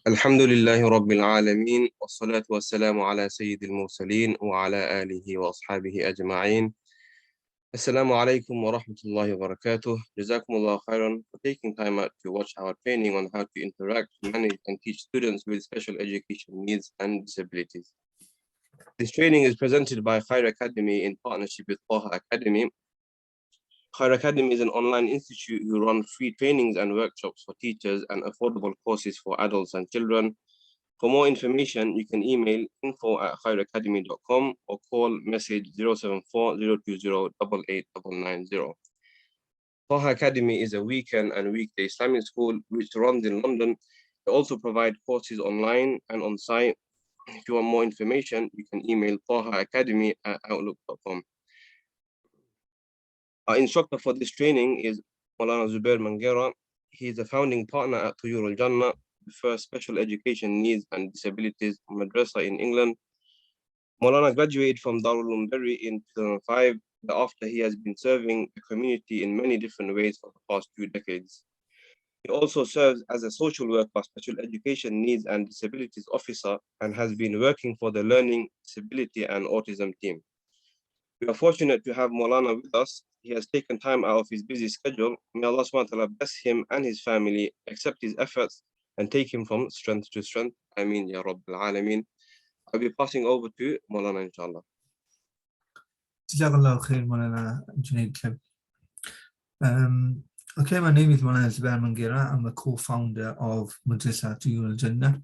الحمد لله رب العالمين والصلاة والسلام على سيد المرسلين وعلى آله وأصحابه أجمعين. Assalamu alaikum wa rahmatullahi wa barakatuh. Jazakumullah khairan for taking time out to watch our training on how to interact, manage and teach students with special education needs and disabilities. This training is presented by Khayr Academy in partnership with Taha Academy. Khayr Academy is an online institute who run free trainings and workshops for teachers and affordable courses for adults and children. For more information, you can email info@khayracademy.com or call message 074-020-88990. Taha Academy is a weekend and weekday Islamic school which runs in London. They also provide courses online and on site. If you want more information, you can email tahaacademy@outlook.com. Our instructor for this training is Maulana Zubair Mangera. He is a founding partner at Tuyoorul Jannah, the first special education needs and disabilities madrasa in England. Maulana graduated from Darul Uloom Bury in 2005. Thereafter, he has been serving the community in many different ways for the past 2 decades. He also serves as a social worker, special education needs and disabilities officer, and has been working for the learning, disability and autism team. We are fortunate to have Maulana with us. He has taken time out of his busy schedule. May Allah subhanahu wa ta'ala bless him and his family, accept his efforts, and take him from strength to strength. Ameen ya Rabbil Alameen. I'll be passing over to Maulana, inshallah. Jazakallah khair, Maulana Junaid. Okay, my name is Maulana Zubair Mangera. I'm a co-founder of Madrasa Tuyoorul Jannah.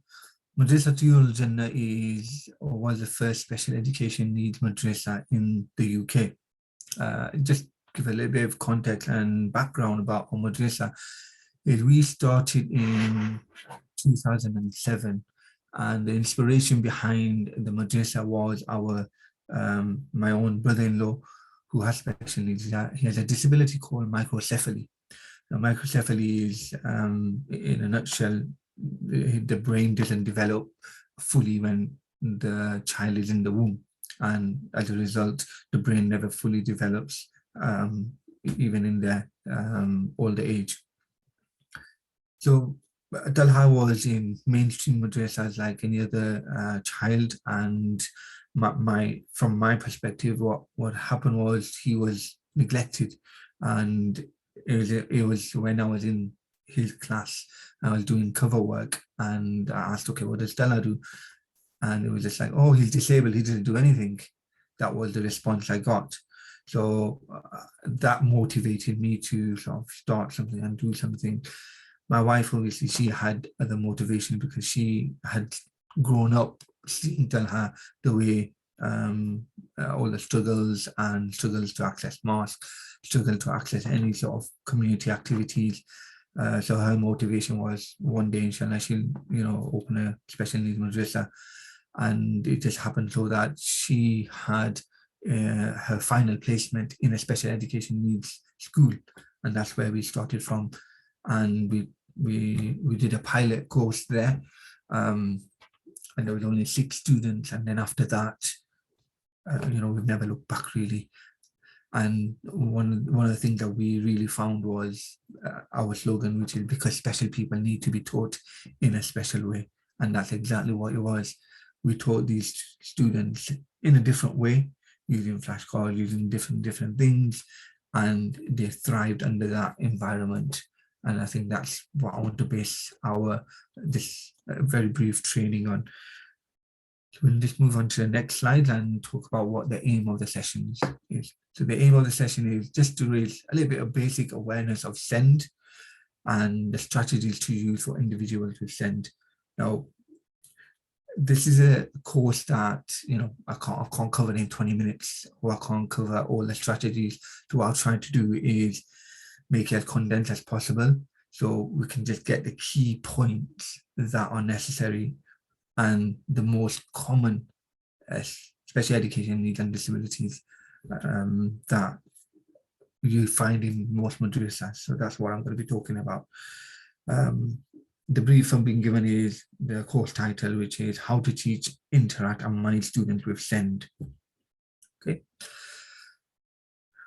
Madrasa Tuyoorul Jannah was the first special education needs madrasa in the UK. Just give a little bit of context and background about our madrasa. We started in 2007, and the inspiration behind the madrasa was my own brother-in-law who has special needs. He has a disability called microcephaly. Now, microcephaly is, in a nutshell, the brain doesn't develop fully when the child is in the womb, and as a result, the brain never fully develops, even in their older age. So Talha was in mainstream madrasas like any other child, and from my perspective, what happened was he was neglected, and it was when I was in his class, I was doing cover work, and I asked, okay, what does Talha do? And it was just like, oh, he's disabled, he doesn't do anything. That was the response I got. So that motivated me to sort of start something and do something. My wife, obviously, she had other motivation because she had grown up seeing Talha the way all the struggles to access mosque, struggle to access any sort of community activities. So her motivation was one day, inshallah, she'll open a special needs madrasa. And it just happened so that she had her final placement in a special education needs school, and that's where we started from. And we did a pilot course there, and there was only 6 students, and then after that, we've never looked back really. And one of the things that we really found was our slogan, which is because special people need to be taught in a special way, and that's exactly what it was. We taught these students in a different way, using flashcards, using different things, and they thrived under that environment. And I think that's what I want to base this very brief training on. So we'll just move on to the next slide and talk about what the aim of the session is. So the aim of the session is just to raise a little bit of basic awareness of SEND and the strategies to use for individuals with SEND. Now, this is a course that I can't cover in 20 minutes, or I can't cover all the strategies. So what I'm trying to do is make it as condensed as possible, so we can just get the key points that are necessary and the most common special education needs and disabilities that you find in most madrasas. So that's what I'm going to be talking about. The brief I'm being given is the course title, which is How to Teach, Interact and Manage Students with SEND. Okay.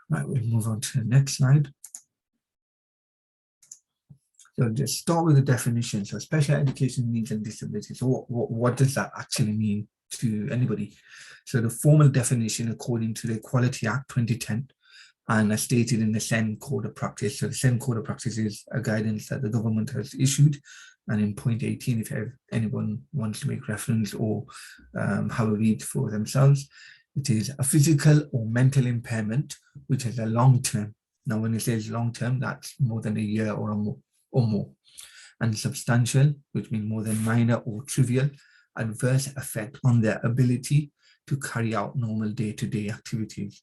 Right, we'll move on to the next slide. So just start with the definition. So special education needs and disabilities. So what does that actually mean to anybody? So the formal definition, according to the Equality Act 2010, and as stated in the SEN Code of Practice. So the SEN Code of Practice is a guidance that the government has issued. And in point 18, if anyone wants to make reference or have a read for themselves, it is a physical or mental impairment, which is a long term. Now, when it says long term, that's more than a year or more. And substantial, which means more than minor or trivial, adverse effect on their ability to carry out normal day-to-day activities.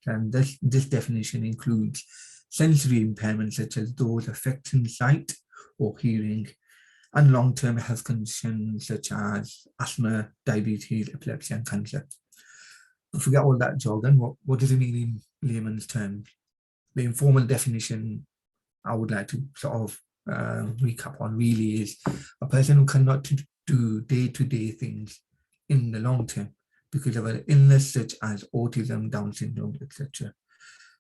And this definition includes sensory impairments such as those affecting sight or hearing, and long-term health conditions such as asthma, diabetes, epilepsy, and cancer. Forget all that jargon. What does it mean in layman's terms? The informal definition I would like to sort of recap on really is a person who cannot do day-to-day things in the long term because of an illness such as autism, Down syndrome, etc.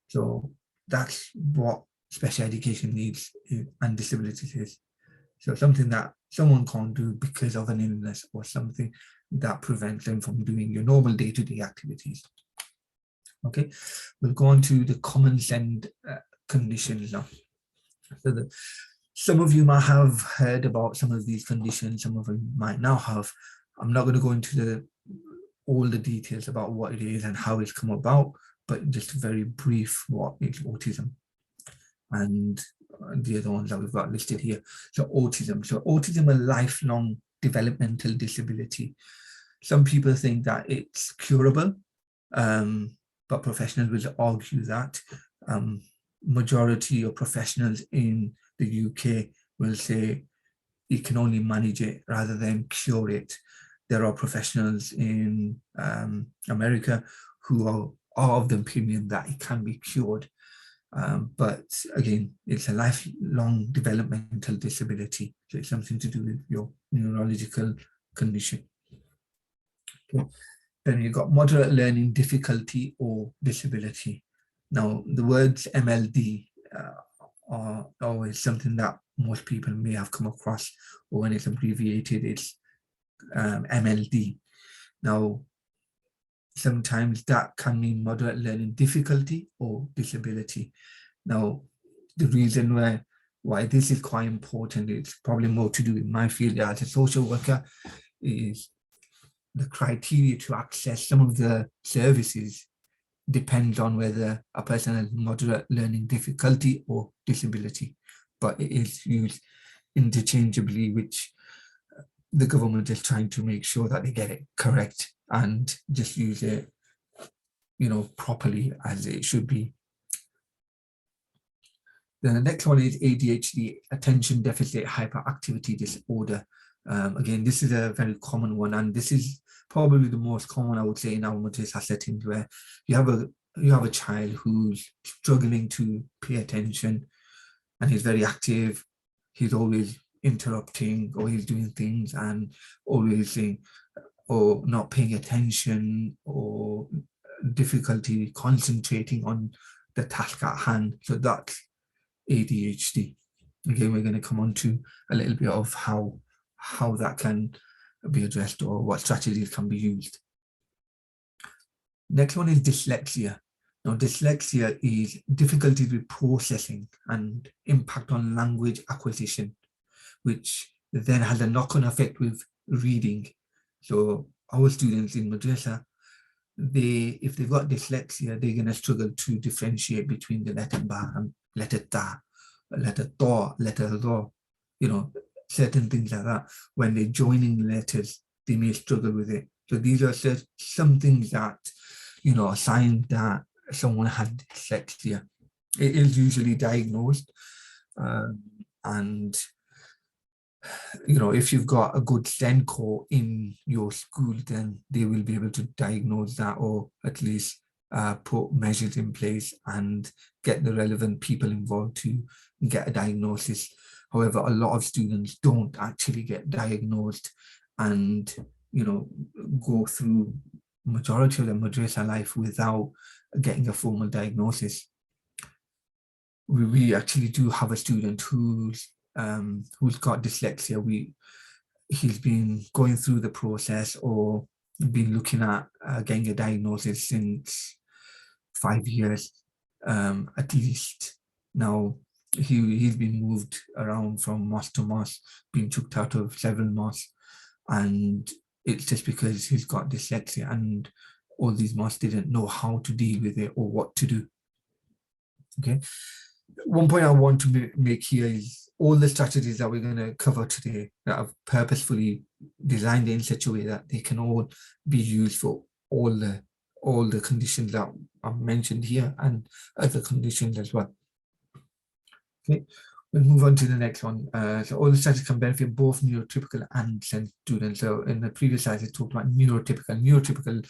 So that's what special education needs and disabilities is. So something that someone can't do because of an illness or something that prevents them from doing your normal day-to-day activities. Okay, we'll go on to the common SEND conditions now. So some of you might have heard about some of these conditions, some of you might now have. I'm not going to go into all the details about what it is and how it's come about, but just very brief what is autism and the other ones that we've got listed here. So autism, a lifelong developmental disability. Some people think that it's curable, but professionals will argue that majority of professionals in the UK will say you can only manage it rather than cure it. There are professionals in America who are of the opinion that it can be cured. But again, it's a lifelong developmental disability. So it's something to do with your neurological condition. Okay. Then you've got moderate learning difficulty or disability. Now, the words MLD are always something that most people may have come across, or when it's abbreviated, it's MLD. Now, sometimes that can mean moderate learning difficulty or disability. Now, the reason why this is quite important, it's probably more to do with my field as a social worker, is the criteria to access some of the services depends on whether a person has moderate learning difficulty or disability, but it is used interchangeably, which the government is trying to make sure that they get it correct and just use it, properly as it should be. Then the next one is ADHD, attention deficit hyperactivity disorder. Again, this is a very common one, and this is probably the most common, I would say, in our madrasa settings, where you have a child who's struggling to pay attention, and he's very active. He's always interrupting, or he's doing things and always saying, or not paying attention, or difficulty concentrating on the task at hand. So that's ADHD. Again, we're going to come on to a little bit of how that can be addressed or what strategies can be used. Next one is dyslexia. Now, dyslexia is difficulty with processing and impact on language acquisition, which then has a knock-on effect with reading. So our students in madrasa, if they've got dyslexia, they're going to struggle to differentiate between the letter ba and letter ta, letter to, letter ro, certain things like that. When they're joining letters, they may struggle with it. So these are some things that, a sign that someone had dyslexia. It is usually diagnosed, and if you've got a good SEN core in your school, then they will be able to diagnose that, or at least put measures in place and get the relevant people involved to get a diagnosis. However, a lot of students don't actually get diagnosed and, go through majority of their madrasa life without getting a formal diagnosis. we actually do have a student who's got dyslexia. He's been going through the process or been looking at getting a diagnosis since 5 years at least. Now he's been moved around from mosque to mosque, been chucked out of several mosques, and it's just because he's got dyslexia and all these mosques didn't know how to deal with it or what to do. Okay. One point I want to make here is all the strategies that we're going to cover today that I've purposefully designed in such a way that they can all be used for all the conditions that I've mentioned here and other conditions as well. Okay, we'll move on to the next one. So all the strategies can benefit both neurotypical and SEND students. So in the previous slide, I talked about neurotypical. Neurotypical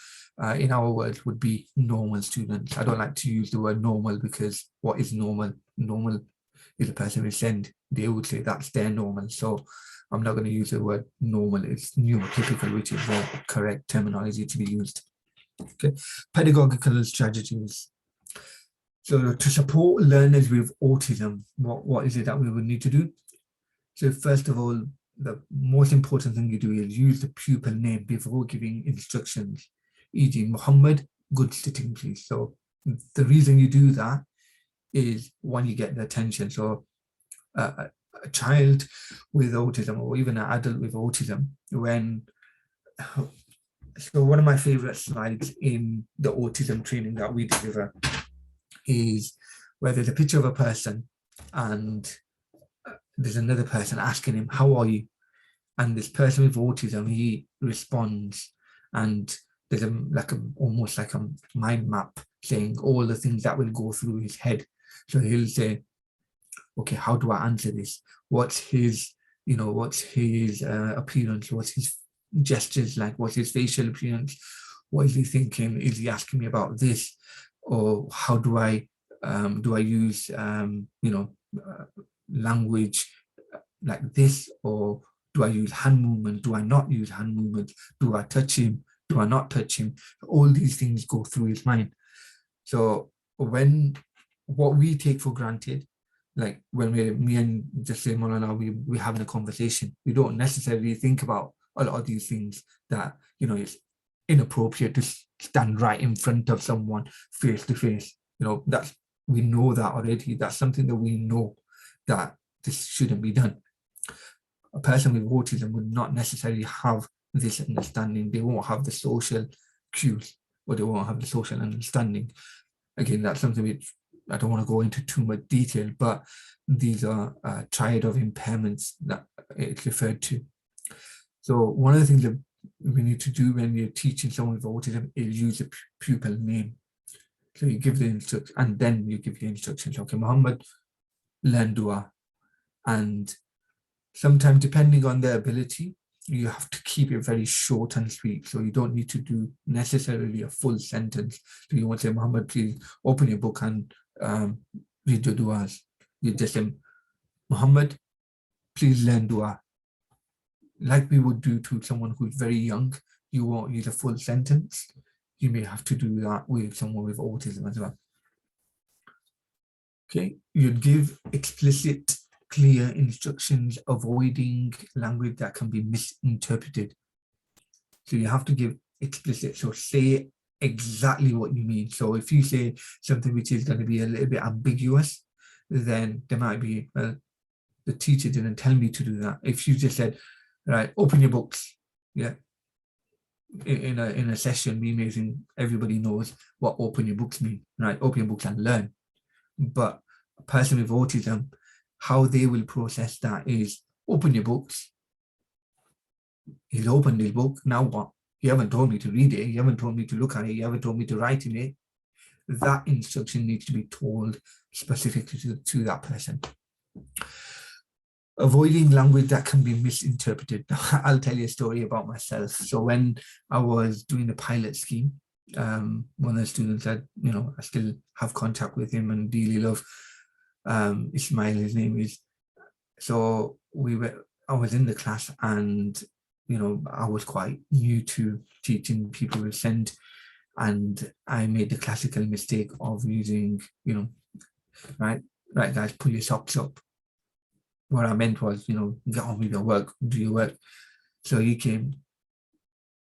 in our words would be normal students. I don't like to use the word normal because what is normal? Normal is a person with SEND. They would say that's their normal. So I'm not going to use the word normal. It's neurotypical, which is the correct terminology to be used. Okay, pedagogical strategies. So to support learners with autism, what is it that we would need to do? So first of all, the most important thing you do is use the pupil name before giving instructions, e.g. Muhammad, good sitting please. So the reason you do that is when you get the attention. So a child with autism or even an adult with autism, so one of my favorite slides in the autism training that we deliver is where there's a picture of a person and there's another person asking him, how are you? And this person with autism, he responds and there's almost like a mind map saying all the things that will go through his head. So he'll say, okay, how do I answer this? What's his appearance? What's his gestures like? What's his facial appearance? What is he thinking? Is he asking me about this? Or how do I use language like this? Or do I use hand movement? Do I not use hand movement? Do I touch him? Do I not touch him? All these things go through his mind. So what we take for granted, like when me and just say Maulana, we're having a conversation, we don't necessarily think about a lot of these things that, it's inappropriate to stand right in front of someone face to face. We know that already. That's something that we know that this shouldn't be done. A person with autism would not necessarily have this understanding. They won't have the social cues or they won't have the social understanding. Again, that's something which I don't want to go into too much detail, but these are a triad of impairments that it's referred to. So one of the things that we need to do when you're teaching someone with autism is use the pupil name. So you give the instructions and then you give the instructions. Okay, Muhammad, learn dua. And sometimes depending on their ability, you have to keep it very short and sweet. So you don't need to do necessarily a full sentence. So you want to say, Muhammad, please open your book and read your duas. You just say, Muhammad, please learn dua. Like we would do to someone who's very young. You won't use a full sentence. You may have to do that with someone with autism as well. Okay, you'd give explicit, clear instructions, avoiding language that can be misinterpreted. So you have to give explicit, so say exactly what you mean. So if you say something which is going to be a little bit ambiguous, then there might be, well, the teacher didn't tell me to do that. If you just said, right, open your books, yeah. In a session, everybody knows what open your books mean, right? Open your books and learn. But a person with autism, how they will process that is open your books. He's opened his book, now what? You haven't told me to read it, you haven't told me to look at it, you haven't told me to write in it. That instruction needs to be told specifically to that person. Avoiding language that can be misinterpreted. I'll tell you a story about myself. So when I was doing the pilot scheme, one of the students that, I still have contact with him and dearly love, Ismail, his name is. So I was in the class and, I was quite new to teaching people with SEND, and I made the classical mistake of using, right, right guys, pull your socks up. What I meant was, get on with your work, do your work. So he came,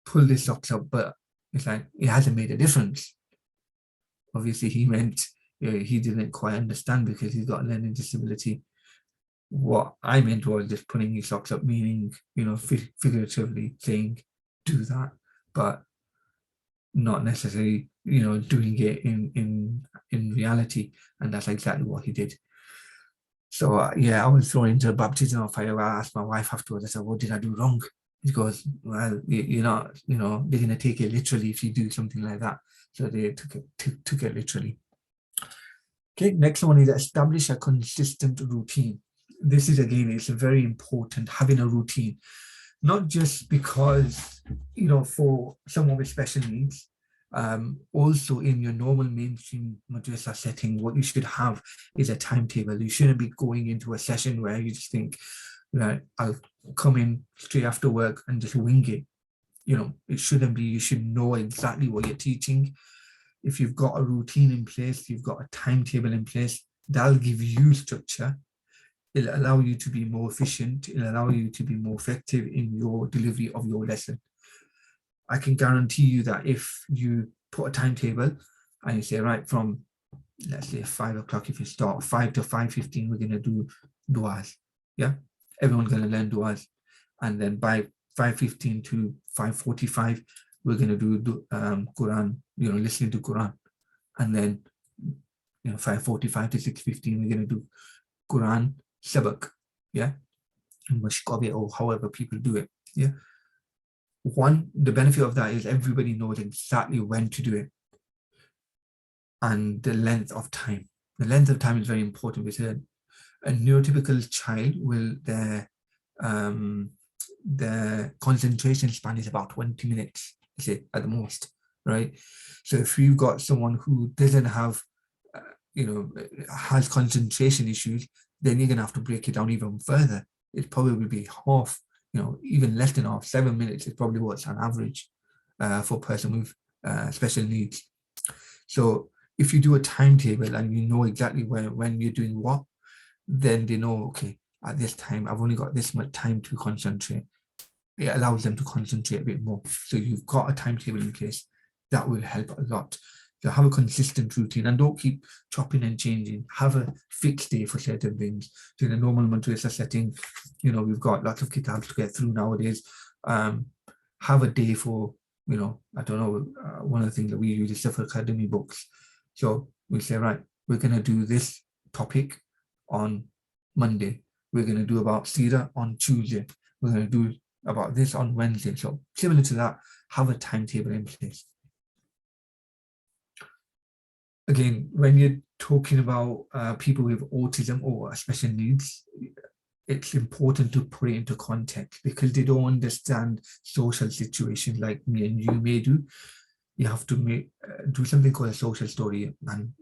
pulled his socks up, but it's like, it hasn't made a difference. Obviously he meant, he didn't quite understand because he's got a learning disability. What I meant was just putting his socks up, meaning, figuratively saying, do that, but not necessarily, doing it in reality. And that's exactly what he did. So I was thrown into a baptism of fire. I asked my wife afterwards, I said, what did I do wrong? He goes, well, you're not, they're going to take it literally if you do something like that. So they took it literally. Okay, next one is establish a consistent routine. This is, again, it's very important, having a routine, not just because, for someone with special needs, also in your normal mainstream madrasa setting, what you should have is a timetable. You shouldn't be going into a session where you just think, I'll come in straight after work and just wing it. It shouldn't be. You should know exactly what you're teaching. If you've got a routine in place, you've got a timetable in place, that'll give you structure. It'll allow you to be more efficient. It'll allow you to be more effective in your delivery of your lesson. I can guarantee you that if you put a timetable and you say, right, from, let's say 5 o'clock, if you start 5 to 5:15, we're going to do du'as. Yeah, everyone's going to learn du'as. And then by 5:15 to 5:45, we're going to do Quran, listening to Quran. And then, 5:45 to 6:15, we're going to do Quran sabak, yeah, or however people do it, yeah. The benefit of that is everybody knows exactly when to do it, and the length of time. The length of time is very important because a neurotypical child will their concentration span is about 20 minutes, say, at the most, right? So if you've got someone who doesn't have, has concentration issues, then you're going to have to break it down even further. It probably will be half, even less than half. 7 minutes is probably what's on average for a person with special needs. So if you do a timetable and you know exactly when you're doing what, then they know, okay, at this time, I've only got this much time to concentrate. It allows them to concentrate a bit more. So you've got a timetable in place. That will help a lot. So have a consistent routine and don't keep chopping and changing. Have a fixed day for certain things. So in a normal madrasa setting, we've got lots of kitabs to get through nowadays. Have a day for, I don't know, one of the things that we use is Khayr Academy books. So we say, right, we're going to do this topic on Monday. We're going to do about Seerah on Tuesday. We're going to do about this on Wednesday. So similar to that, have a timetable in place. Again, when you're talking about people with autism or special needs, it's important to put it into context because they don't understand social situations like me and you may do. You have to do something called a social story, and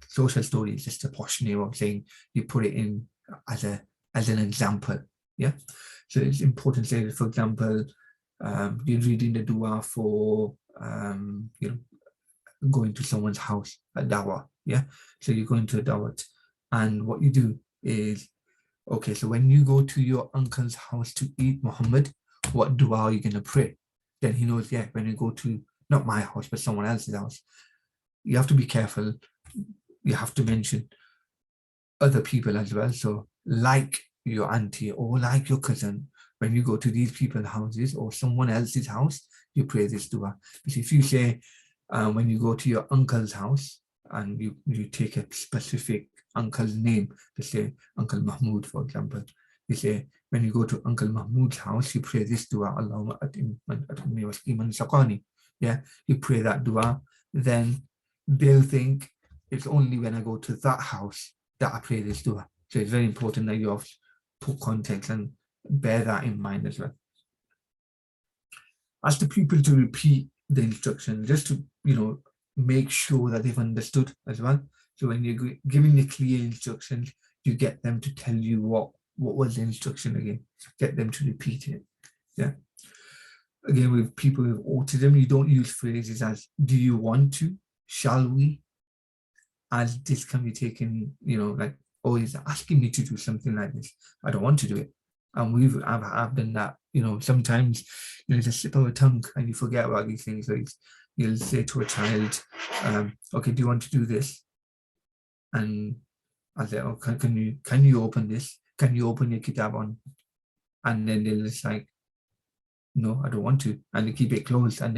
social story is just a posh name of saying you put it in as an example. Yeah, so it's important to say, for example, you're reading the dua for going to someone's house, a dawah. Yeah, so you're going to a dawah, and what you do is, okay, so when you go to your uncle's house to eat Muhammad, what dua are you going to pray? Then he knows, yeah, when you go to not my house but someone else's house, you have to be careful. You have to mention other people as well. So like your auntie or like your cousin, when you go to these people's houses or someone else's house, you pray this dua. Because if you say when you go to your uncle's house and you take a specific uncle's name, to say Uncle Mahmoud, for example, you say when you go to Uncle Mahmoud's house, you pray this dua, Allahumma atim man atamni wasqiman saqani. Yeah, you pray that dua, then they'll think it's only when I go to that house that I pray this dua. So it's very important that you have to put context and bear that in mind as well. Ask the pupil to repeat the instruction just to, make sure that they've understood as well. So when you're giving the clear instructions, you get them to tell you what was the instruction again. Get them to repeat it. Yeah. Again, with people with autism, you don't use phrases as "do you want to," "shall we," as this can be taken, like or he's asking me to do something like this. I don't want to do it. And I've done that. Sometimes just slip of a tongue and you forget about these things. So you'll say to a child, okay, do you want to do this? And I'll say, oh, can you open this? Can you open your kitab on? And then they'll just like, no, I don't want to. And they keep it closed. And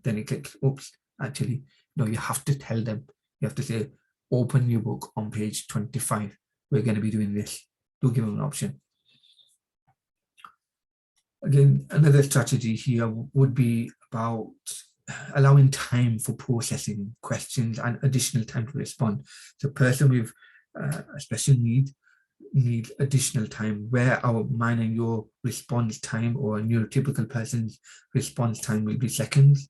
then it clicks, oops, actually, no, you have to tell them. You have to say, open your book on page 25. We're going to be doing this. Do give them an option. Again, another strategy here would be about allowing time for processing questions and additional time to respond. So a person with a special need needs additional time, where our mine and your response time, or a neurotypical person's response time, will be seconds.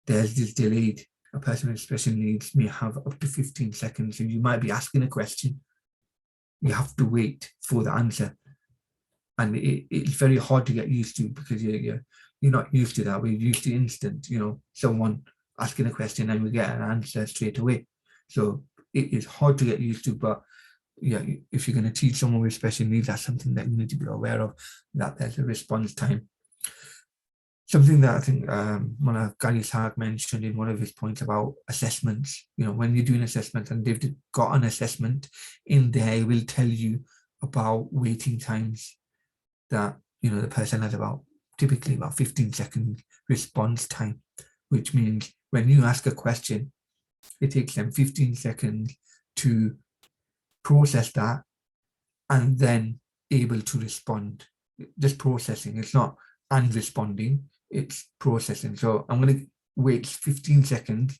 There's this delayed. A person with special needs may have up to 15 seconds. So you might be asking a question. You have to wait for the answer. And it's very hard to get used to, because you're not used to that. We're used to instant, someone asking a question and we get an answer straight away. So it is hard to get used to, but yeah, if you're going to teach someone with special needs, that's something that you need to be aware of, that there's a response time. Something that I think Maulana Zubair mentioned in one of his points about assessments. When you're doing assessments and they've got an assessment in there, it will tell you about waiting times, that the person has typically about 15-second response time, which means when you ask a question, it takes them 15 seconds to process that and then able to respond. Just processing. It's not and responding, it's processing. So I'm going to wait 15 seconds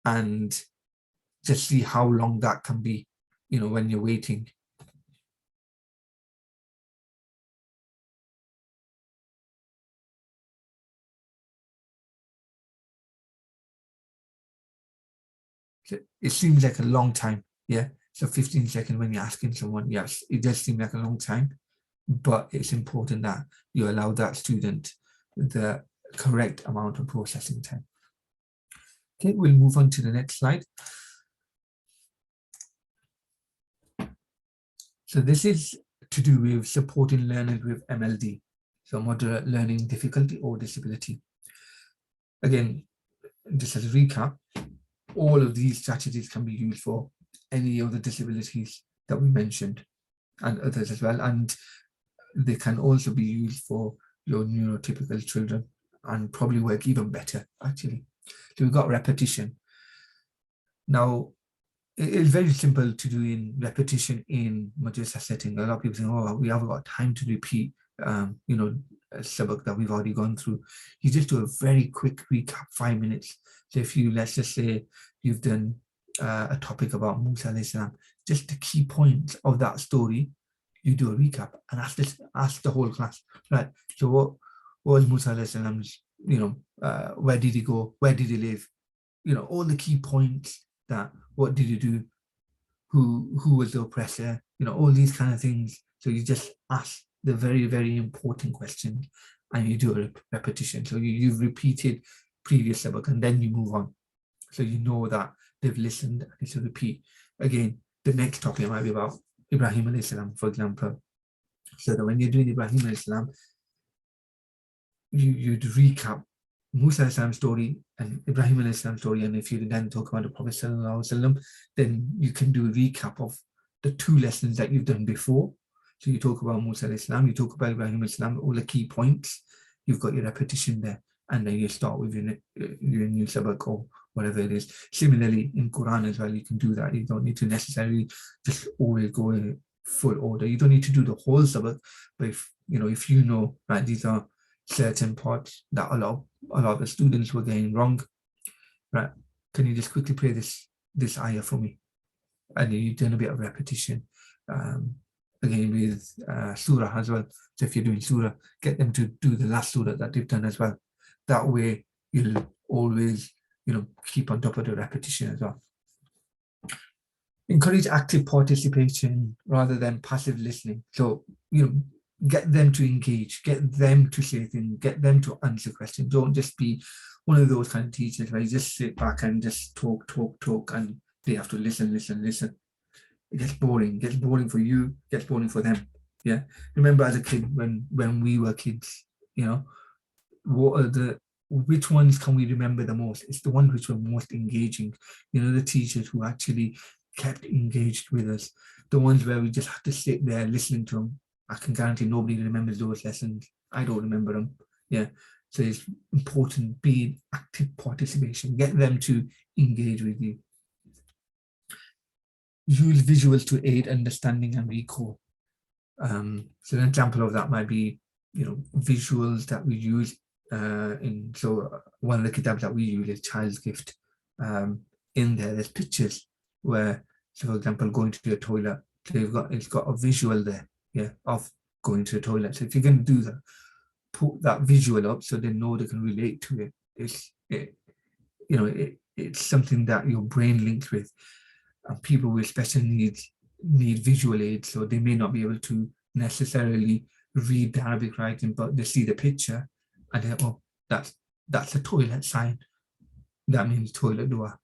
and just see how long that can be, when you're waiting. It seems like a long time, yeah. So 15 seconds when you're asking someone, yes, it does seem like a long time, but it's important that you allow that student the correct amount of processing time. Okay, we'll move on to the next slide. So this is to do with supporting learners with MLD, so moderate learning difficulty or disability. Again, just as a recap, all of these strategies can be used for any of the disabilities that we mentioned and others as well. And they can also be used for your neurotypical children and probably work even better, actually. So we've got repetition. Now, it's very simple to do in repetition in madrasa setting. A lot of people say, oh, we haven't got time to repeat, a sabak that we've already gone through. You just do a very quick recap, 5 minutes. So if let's just say you've done a topic about Musa alayhi salam, just the key points of that story, you do a recap and ask the whole class, right? So what was Musa alayhi salam's, where did he go? Where did he live? All the key points, that what did he do? Who was the oppressor? All these kind of things. So you just ask the very, very important questions and you do a repetition. So you've repeated previous sabak and then you move on. So you know that they've listened and it's a repeat. Again, the next topic might be about Ibrahim alayhi salam, for example. So that when you're doing Ibrahim alayhi salam, you'd recap Musa alayhi salam story and Ibrahim alayhi salam story. And if you then talk about the Prophet sallallahu alaihi wasallam, then you can do a recap of the 2 lessons that you've done before. So you talk about Musa alayhi salam, you talk about Ibrahim alayhi salam, all the key points. You've got your repetition there. And then you start with your new sabak or whatever it is. Similarly, in Quran as well, you can do that. You don't need to necessarily just always go in full order. You don't need to do the whole sabak, but if you know, right, these are certain parts that a lot of the students were getting wrong, right? Can you just quickly play this ayah for me? And you've done a bit of repetition. Again with surah as well. So if you're doing surah, get them to do the last surah that they've done as well. That way you'll always keep on top of the repetition as well. Encourage active participation rather than passive listening. So get them to engage, get them to say things, get them to answer questions. Don't just be one of those kind of teachers where you just sit back and just talk and they have to listen. it gets boring. It gets boring for you, it gets boring for them. Yeah. Remember as a kid, when we were kids, you know, which ones can we remember the most? It's the ones which were most engaging. You know, the teachers who actually kept engaged with us, the ones where we just had to sit there listening to them. I can guarantee nobody remembers those lessons. I don't remember them. Yeah. So it's important, be active participation, get them to engage with you. Use visuals to aid understanding and recall. So an example of that might be, you know, visuals that we use one of the kitabs that we use is Child's Gift. In there's pictures where, so for example, going to the toilet, so it's got a visual there, yeah, of going to the toilet. So if you're going to do that, put that visual up so they know they can relate to it. It's something that your brain links with. And people with special needs need visual aids, so they may not be able to necessarily read the Arabic writing, but they see the picture and they, oh, that's a toilet sign. That means toilet dua.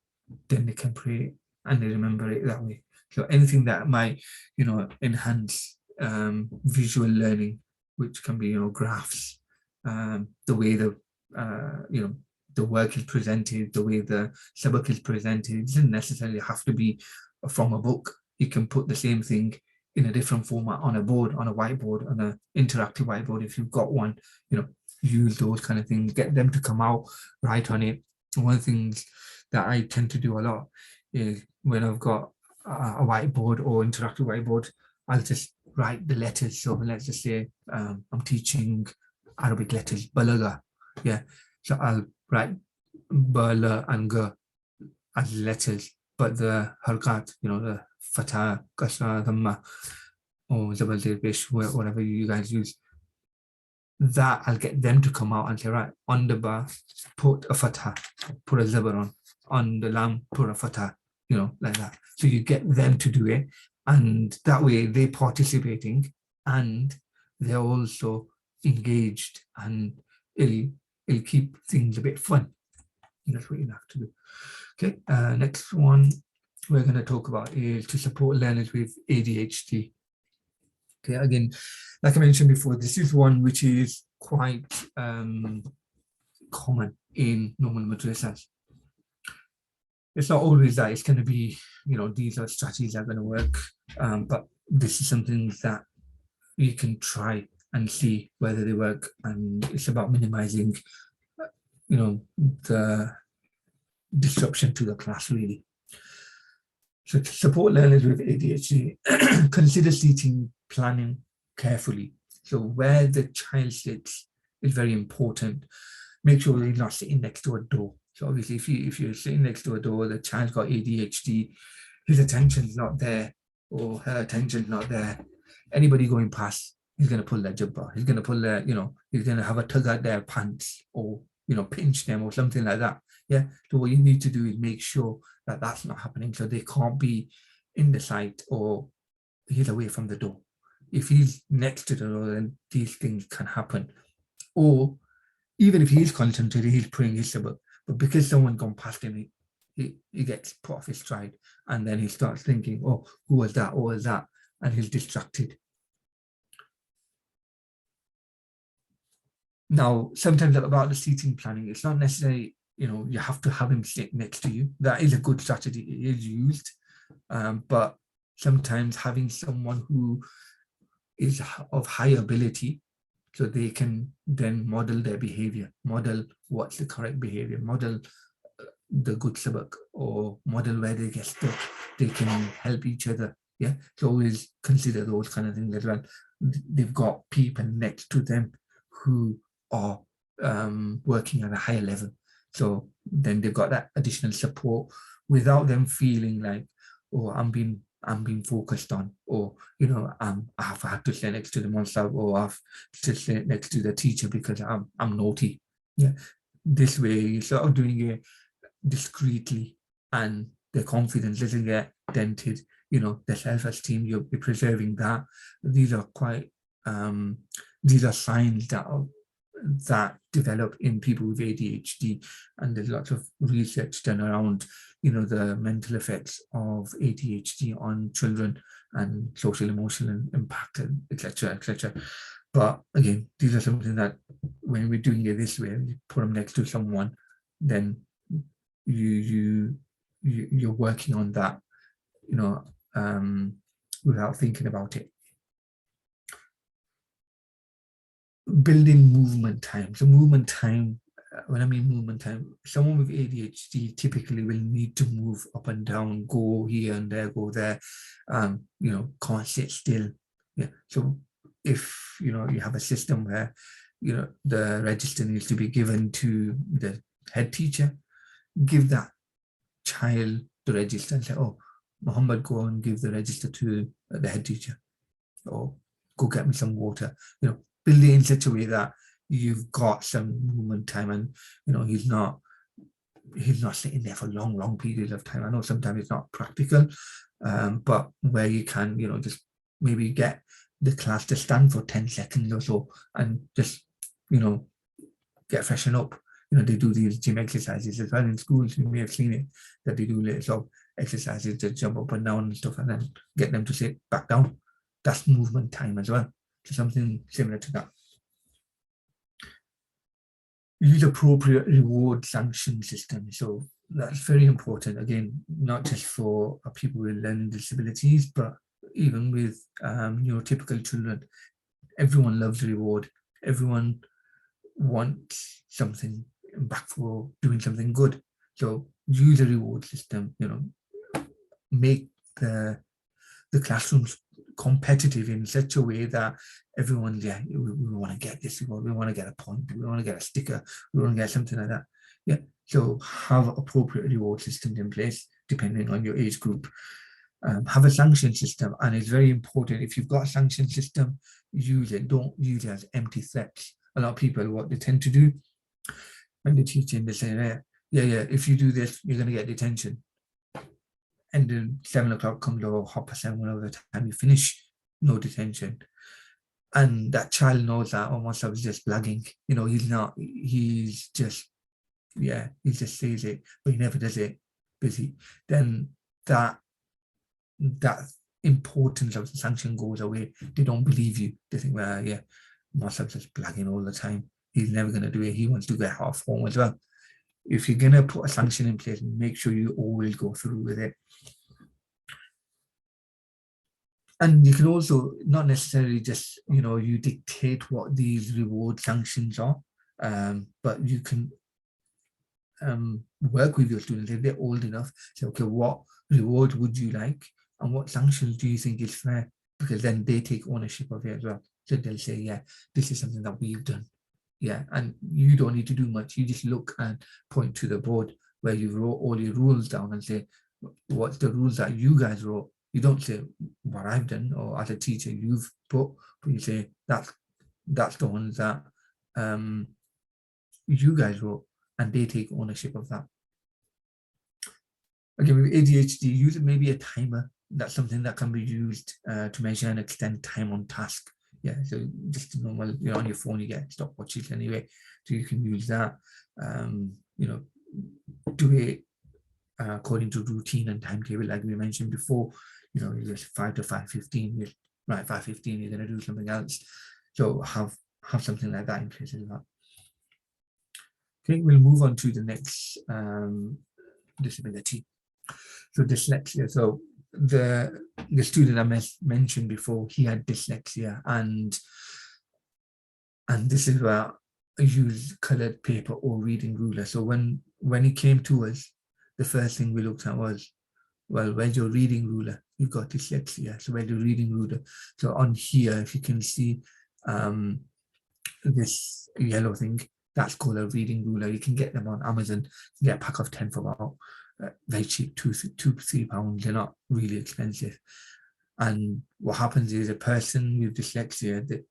Then they can pray and they remember it that way. So anything that might, you know, enhance visual learning, which can be, you know, graphs, the way the the work is presented, the way the sabak is presented. It doesn't necessarily have to be from a book. You can put the same thing in a different format on a board, on a whiteboard, on an interactive whiteboard. If you've got one, you know, use those kind of things, get them to come out, write on it. One of the things that I tend to do a lot is when I've got a whiteboard or interactive whiteboard, I'll just write the letters. So let's just say I'm teaching Arabic letters, balaga. Yeah. So I'll write bala and ga as letters, but the harkat, you know, the fatah, kasra, dhamma, or zabal pesh, whatever you guys use, that I'll get them to come out and say, right, on the ba, put a fatah, put a zabar on the lam, put a fatah, you know, like that. So you get them to do it, and that way they're participating and they're also engaged, and it'll keep things a bit fun. That's what you have to do. Okay, next one we're going to talk about is to support learners with ADHD. Okay, again, like I mentioned before, this is one which is quite common in normal madrasas. It's not always that it's going to be, you know, these are strategies that are going to work, but this is something that you can try and see whether they work, and it's about minimizing, you know, the disruption to the class, really. So to support learners with ADHD, consider seating planning carefully. So where the child sits is very important. Make sure they're not sitting next to a door. So obviously if you're sitting next to a door, the child's got ADHD, his attention's not there, or her attention's not there. Anybody going past, he's going to pull their jubba, he's going to pull their, you know, he's going to have a tug at their pants, or, you know, pinch them or something like that. Yeah. So what you need to do is make sure that that's not happening. So they can't be in the sight, or he's away from the door. If he's next to the door, then these things can happen. Or even if he's concentrated, he's praying his sabak, but because someone gone past him, he gets put off his stride, and then he starts thinking, oh, who was that? What was that? And he's distracted. Now, sometimes about the seating planning, it's not necessarily, you know, you have to have him sit next to you. That is a good strategy. It is used, but sometimes having someone who is of high ability, so they can then model their behavior, model what's the correct behavior, model the good sabak, or model where they get stuck. They can help each other. Yeah, so always consider those kind of things as well. They've got people next to them who are working at a higher level, so then they've got that additional support without them feeling like, oh, I'm being focused on, or, you know, I've had to sit next to the monster, or I've to sit next to the teacher because I'm naughty. Yeah, this way you're sort of doing it discreetly, and their confidence doesn't get dented. You know, their self-esteem, you're preserving that. These are quite these are signs that are that develop in people with ADHD, and there's lots of research done around, the mental effects of ADHD on children and social emotional impact, and etc., etc. But again, these are something that when we're doing it this way, you put them next to someone, then you're working on that, without thinking about it. Building movement time. So movement time, when I mean movement time, someone with ADHD typically will need to move up and down, go here and there, go there, can't sit still. Yeah. So if, you have a system where, the register needs to be given to the head teacher, give that child the register and say, oh, Muhammad, go and give the register to the head teacher, or go get me some water. Build it in such a way that you've got some movement time, and he's not sitting there for long periods of time. I know sometimes it's not practical, but where you can, just maybe get the class to stand for 10 seconds or so and just, get freshen up. They do these gym exercises as well in schools. You may have seen it, that they do little sort of exercises to jump up and down and stuff, and then get them to sit back down. That's movement time as well. So something similar to that. Use appropriate reward sanction system. So that's very important. Again, not just for people with learning disabilities, but even with neurotypical children. Everyone loves reward. Everyone wants something back for doing something good. So use a reward system. Make the classrooms competitive in such a way that everyone, we want to get this, we want to get a point, we want to get a sticker, we want to get something like that. Yeah. So have appropriate reward systems in place depending on your age group. Have a sanction system, and it's very important. If you've got a sanction system, use it. Don't use it as empty threats. A lot of people, what they tend to do when they're teaching, they say, yeah, if you do this, you're going to get detention. And then 7 o'clock comes, or 7:30, whenever the time you finish, no detention. And that child knows that, oh, myself is just blagging. He's not, he's just, he just says it, but he never does it. Busy. Then that importance of the sanction goes away. They don't believe you. They think, well, myself just blagging all the time. He's never going to do it. He wants to get half home as well. If you're going to put a sanction in place, make sure you always go through with it. And you can also not necessarily just, you dictate what these reward sanctions are, but you can work with your students. If they're old enough, say, okay, what reward would you like? And what sanctions do you think is fair? Because then they take ownership of it as well. So they'll say, yeah, this is something that we've done. Yeah, and you don't need to do much. You just look and point to the board where you wrote all your rules down and say, what's the rules that you guys wrote? You don't say what I've done, or as a teacher you've put, but you say that's the ones that you guys wrote, and they take ownership of that. Again, with ADHD, use maybe a timer. That's something that can be used to measure and extend time on task. Yeah, so just normal, on your phone, you get stopwatches anyway, so you can use that. Do it according to routine and timetable, like we mentioned before. You just 5 to 5:15, right? 5:15, you're going to do something else. So have something like that in place as well. Okay, we'll move on to the next disability. So dyslexia. So the student I mentioned before, he had dyslexia, and this is where I use colored paper or reading ruler. So when he came to us, the first thing we looked at was, well, where's your reading ruler? You've got dyslexia, so where's your reading ruler? So on here, if you can see this yellow thing, that's called a reading ruler. You can get them on Amazon. You get a pack of 10 for about very cheap, £2-3. They're not really expensive. And what happens is a person with dyslexia,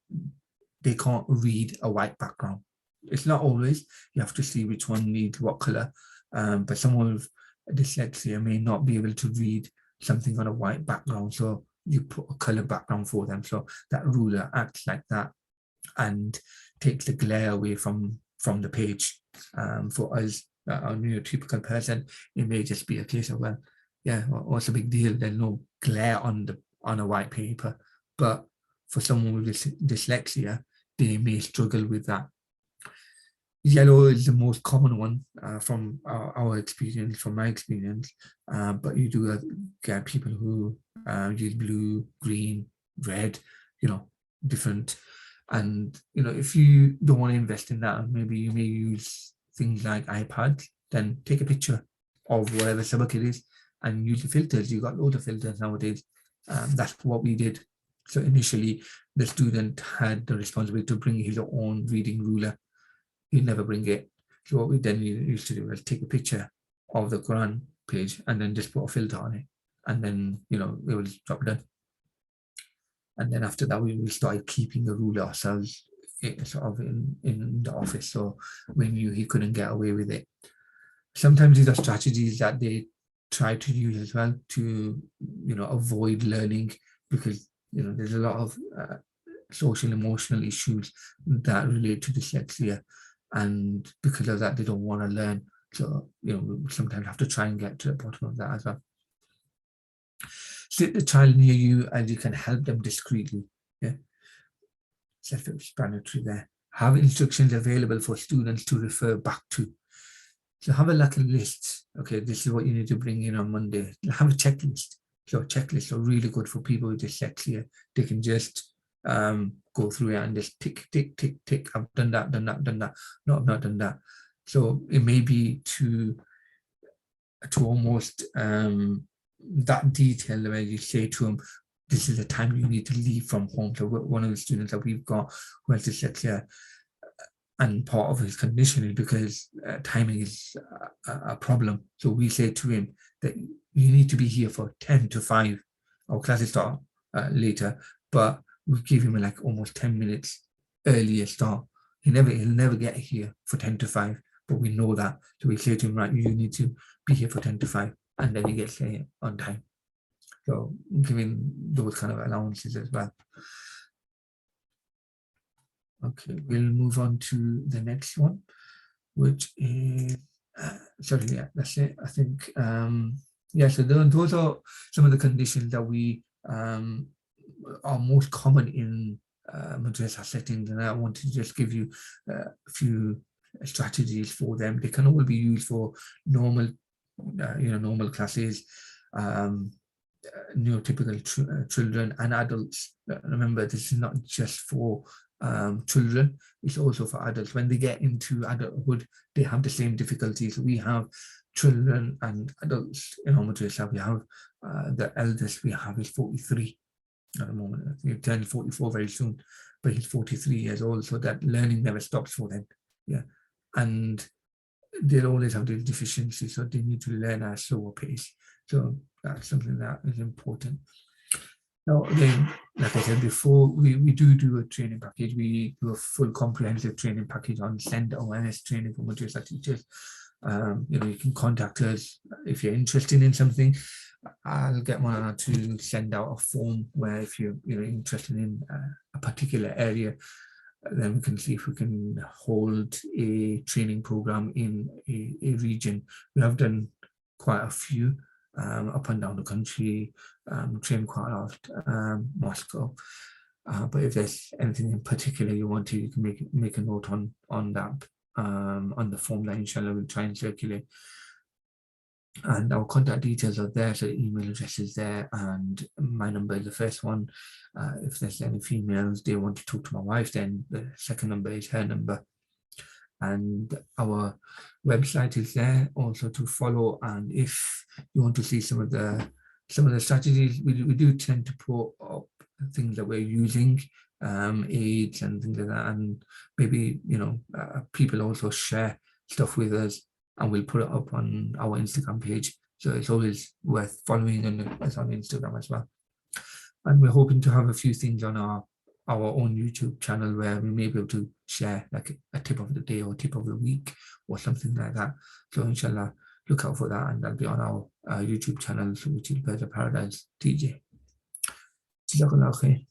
they can't read a white background. It's not always. You have to see which one needs what color. But someone with dyslexia may not be able to read something on a white background. So you put a color background for them. So that ruler acts like that and takes the glare away from the page. For us, a neurotypical person, it may just be a case of, well, yeah, what's the big deal? There's no glare on a white paper. But for someone with dyslexia, they may struggle with that. Yellow is the most common one from our experience, from my experience, but you do get people who use blue, green, red, different. And, if you don't want to invest in that, maybe you may use things like iPads, then take a picture of whatever subject it is and use the filters. You've got loads of filters nowadays. That's what we did. So initially, the student had the responsibility to bring his own reading ruler. He'd never bring it. So what we then used to do was take a picture of the Quran page and then just put a filter on it. And then, it was drop done. And then after that, we started keeping the ruler ourselves sort of in the office. So we knew he couldn't get away with it. Sometimes these are strategies that they try to use as well to, avoid learning, because, there's a lot of social emotional issues that relate to dyslexia. And because of that, they don't want to learn. So, we sometimes have to try and get to the bottom of that as well. Sit the child near you and you can help them discreetly. Yeah, self-explanatory there. Have instructions available for students to refer back to. So have a list. Okay, this is what you need to bring in on Monday. Have a checklist. So checklists are really good for people with dyslexia. They can just go through it and just tick, tick, tick, tick. I've done that, done that, done that. No, I've not done that. So it may be to almost that detail where you say to them, this is the time you need to leave from home. So one of the students that we've got who has dyslexia, and part of his condition is because timing is a problem. So we say to him that you need to be here for 10 to 5. Our classes start later, but we give him like almost 10 minutes earlier start. He'll never get here for 10 to 5, but we know that. So we say to him, right, you need to be here for 10 to 5, and then he gets there on time. So giving those kind of allowances as well. Okay, we'll move on to the next one, which is, sorry, yeah, that's it. I think, yeah, so those are some of the conditions that we are most common in madrasa settings, and I want to just give you a few strategies for them. They can all be used for normal, normal classes, neurotypical children and adults. Remember, this is not just for children, it's also for adults. When they get into adulthood, they have the same difficulties. We have children and adults in our madrasa. We have the eldest we have is 43 at the moment. He'll turn 44 very soon, but he's 43 years old, so that learning never stops for them. Yeah, and they'll always have these deficiencies, so they need to learn at a slower pace. So that's something that is important. Now, again, like I said before, we do a training package. We do a full comprehensive training package on SEND awareness training for madrasa teachers. You can contact us if you're interested in something. I'll get Maulana to send out a form where if you're interested in a particular area, then we can see if we can hold a training program in a region. We have done quite a few up and down the country, trained quite a lot, Moscow. But if there's anything in particular you want to, you can make a note on that, on the form that inshallah we'll try and circulate. And our contact details are there, so the email address is there, and my number is the first one. If there's any females, they want to talk to my wife, then the second number is her number. And our website is there also to follow. And if you want to see some of the strategies, we do tend to put up things that we're using, aids and things like that. And maybe people also share stuff with us, and we'll put it up on our Instagram page. So it's always worth following us on Instagram as well. And we're hoping to have a few things on our own YouTube channel where we may be able to share like a tip of the day or tip of the week or something like that. So inshallah, look out for that, and that'll be on our YouTube channel, which is Birds of Paradise TJ. Jazakallah khair.